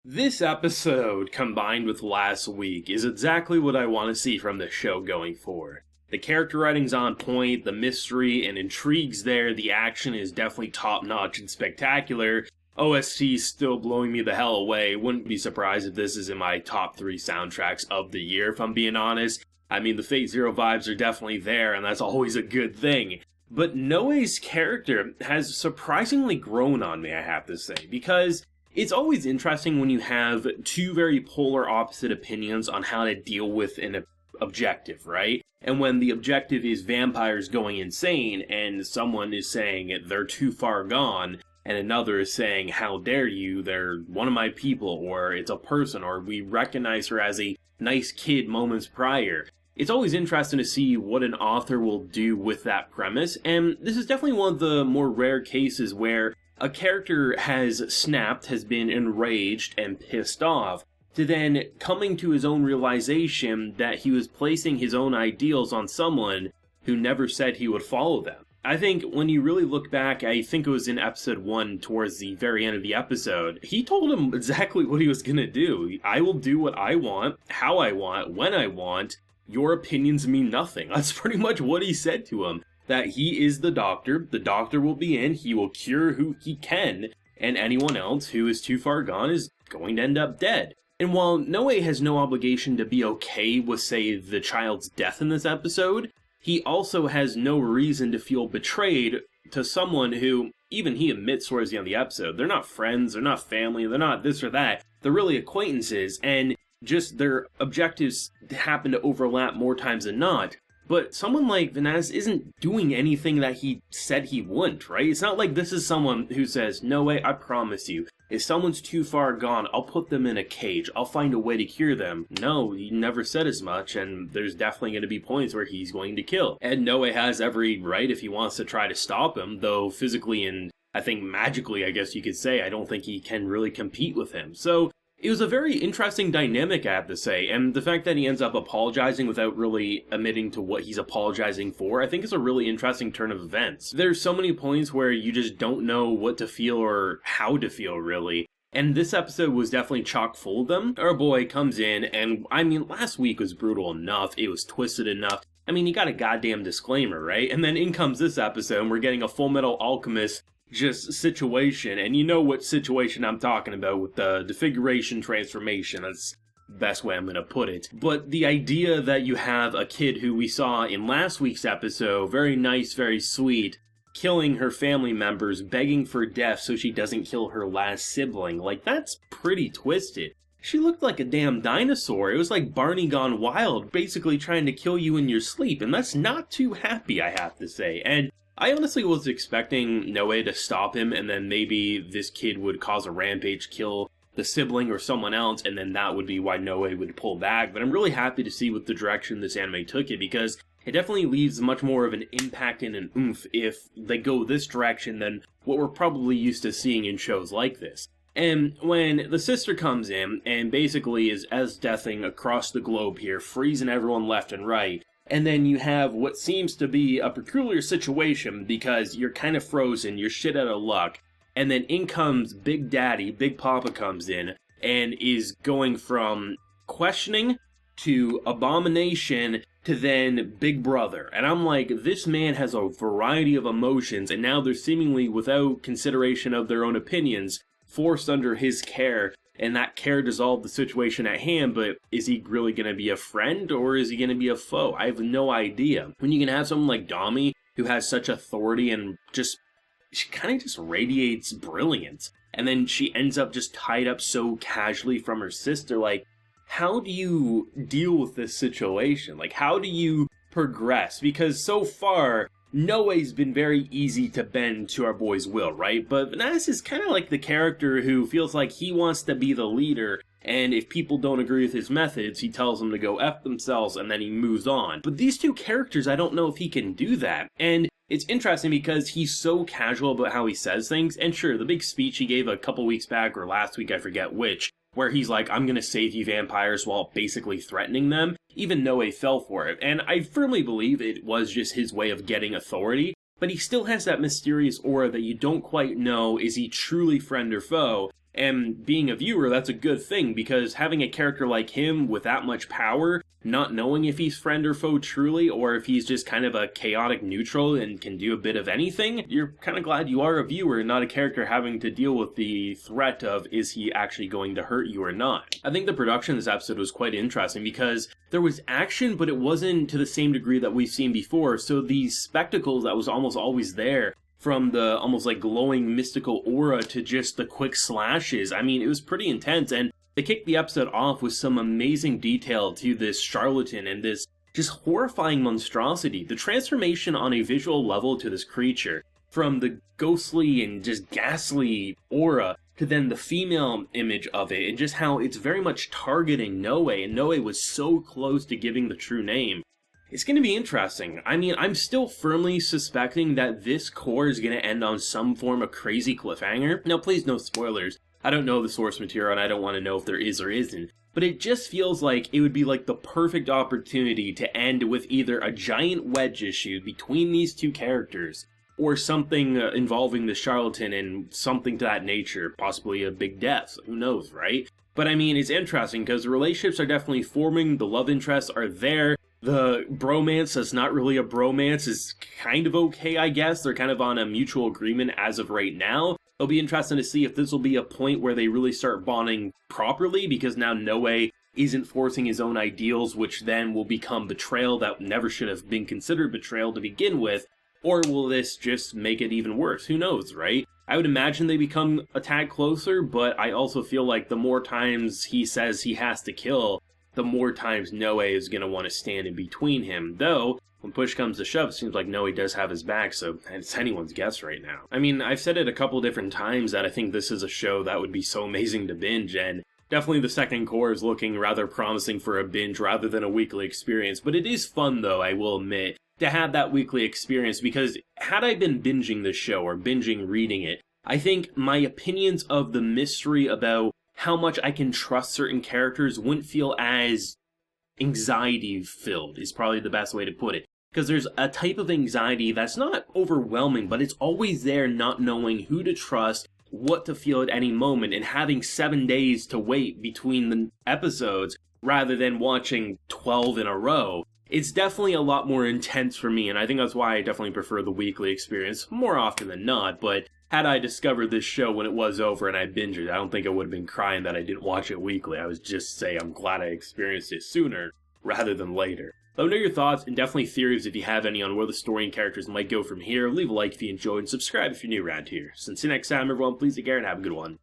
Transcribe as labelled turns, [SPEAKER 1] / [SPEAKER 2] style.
[SPEAKER 1] This episode, combined with last week, is exactly what I want to see from the show going forward. The character writing's on point, the mystery and intrigue's there, the action is definitely top-notch and spectacular. OST's still blowing me the hell away. Wouldn't be surprised if this is in my top 3 soundtracks of the year, if I'm being honest. I mean, the Fate Zero vibes are definitely there, and that's always a good thing. But Noe's character has surprisingly grown on me, I have to say, because it's always interesting when you have two very polar opposite opinions on how to deal with an objective, right? And when the objective is vampires going insane, and someone is saying they're too far gone, and another is saying, how dare you, they're one of my people, or it's a person, or we recognize her as a nice kid moments prior. It's always interesting to see what an author will do with that premise, and this is definitely one of the more rare cases where a character has snapped, has been enraged and pissed off, to then coming to his own realization that he was placing his own ideals on someone who never said he would follow them. I think when you really look back, I think it was in episode 1 towards the very end of the episode, he told him exactly what he was gonna do. I will do what I want, how I want, when I want. Your opinions mean nothing. That's pretty much what he said to him. That he is the doctor will be in, he will cure who he can, and anyone else who is too far gone is going to end up dead. And while Noe has no obligation to be okay with, say, the child's death in this episode, he also has no reason to feel betrayed to someone who, even he admits towards the end of the episode, they're not friends, they're not family, they're not this or that, they're really acquaintances, and just their objectives happen to overlap more times than not. But someone like Vanitas isn't doing anything that he said he wouldn't, right? It's not like this is someone who says, no way, I promise you, if someone's too far gone, I'll put them in a cage, I'll find a way to cure them. No, he never said as much, and there's definitely going to be points where he's going to kill. And Noe has every right if he wants to try to stop him, though physically and I think magically, I guess you could say, I don't think he can really compete with him. So it was a very interesting dynamic, I have to say, and the fact that he ends up apologizing without really admitting to what he's apologizing for, I think is a really interesting turn of events. There's so many points where you just don't know what to feel or how to feel, really. And this episode was definitely chock full of them. Our boy comes in, and I mean, last week was brutal enough, it was twisted enough. I mean, he got a goddamn disclaimer, right? And then in comes this episode, and we're getting a Full Metal Alchemist just situation, and you know what situation I'm talking about with the Defiguration transformation. That's the best way I'm gonna put it. But the idea that you have a kid who we saw in last week's episode, very nice, very sweet, killing her family members, begging for death so she doesn't kill her last sibling, like, that's pretty twisted. She looked like a damn dinosaur. It was like Barney gone wild, basically trying to kill you in your sleep, and that's not too happy, I have to say. And I honestly was expecting Noe to stop him, and then maybe this kid would cause a rampage, kill the sibling or someone else, and then that would be why Noe would pull back. But I'm really happy to see what the direction this anime took it, because it definitely leaves much more of an impact and an oomph if they go this direction than what we're probably used to seeing in shows like this. And when the sister comes in and basically is deathing across the globe here, freezing everyone left and right, and then you have what seems to be a peculiar situation because you're kind of frozen, you're shit out of luck, and then in comes Big Daddy, Big Papa comes in, and is going from questioning to abomination to then Big Brother. And I'm like, this man has a variety of emotions, and now they're seemingly, without consideration of their own opinions, forced under his care, and that care dissolved the situation at hand, but is he really going to be a friend, or is he going to be a foe? I have no idea. When you can have someone like Dami, who has such authority and she kind of just radiates brilliance, and then she ends up just tied up so casually from her sister, like, how do you deal with this situation? Like, how do you progress? Because so far, Noe's been very easy to bend to our boy's will, right? But Vanitas is kind of like the character who feels like he wants to be the leader, and if people don't agree with his methods, he tells them to go F themselves, and then he moves on. But these two characters, I don't know if he can do that. And it's interesting because he's so casual about how he says things, and sure, the big speech he gave a couple weeks back, or last week, I forget which, where he's like, I'm gonna save you vampires while basically threatening them, even Noe fell for it, and I firmly believe it was just his way of getting authority, but he still has that mysterious aura that you don't quite know, is he truly friend or foe, And being a viewer, that's a good thing, because having a character like him with that much power, not knowing if he's friend or foe truly, or if he's just kind of a chaotic neutral and can do a bit of anything, you're kind of glad you are a viewer and not a character having to deal with the threat of, is he actually going to hurt you or not? I think the production of this episode was quite interesting because there was action, but it wasn't to the same degree that we've seen before, so these spectacles that was almost always there, from the almost like glowing mystical aura to just the quick slashes. I mean, it was pretty intense, and they kicked the episode off with some amazing detail to this charlatan and this just horrifying monstrosity. The transformation on a visual level to this creature, from the ghostly and just ghastly aura to then the female image of it, and just how it's very much targeting Noe, and Noe was so close to giving the true name. It's going to be interesting. I mean, I'm still firmly suspecting that this core is going to end on some form of crazy cliffhanger. Now, please no spoilers. I don't know the source material and I don't want to know if there is or isn't. But it just feels like it would be like the perfect opportunity to end with either a giant wedge issue between these two characters, or something involving the charlatan and something to that nature, possibly a big death. Who knows, right? But I mean, it's interesting because the relationships are definitely forming, the love interests are there. The bromance that's not really a bromance is kind of okay, I guess. They're kind of on a mutual agreement as of right now. It'll be interesting to see if this will be a point where they really start bonding properly, because now Noe isn't forcing his own ideals, which then will become betrayal that never should have been considered betrayal to begin with. Or will this just make it even worse? Who knows, right? I would imagine they become a tad closer, but I also feel like the more times he says he has to kill, the more times Noe is going to want to stand in between him. Though, when push comes to shove, it seems like Noe does have his back, so it's anyone's guess right now. I mean, I've said it a couple different times that I think this is a show that would be so amazing to binge, and definitely the second core is looking rather promising for a binge rather than a weekly experience. But it is fun, though, I will admit, to have that weekly experience, because had I been binging this show or binging reading it, I think my opinions of the mystery about how much I can trust certain characters wouldn't feel as anxiety-filled, is probably the best way to put it. Because there's a type of anxiety that's not overwhelming, but it's always there, not knowing who to trust, what to feel at any moment, and having 7 days to wait between the episodes rather than watching 12 in a row. It's definitely a lot more intense for me, and I think that's why I definitely prefer the weekly experience more often than not. But had I discovered this show when it was over and I binged it, I don't think I would have been crying that I didn't watch it weekly. I was just say I'm glad I experienced it sooner rather than later. Let me know your thoughts and definitely theories if you have any on where the story and characters might go from here. Leave a like if you enjoyed and subscribe if you're new around here. So until next time, everyone, please take care and have a good one.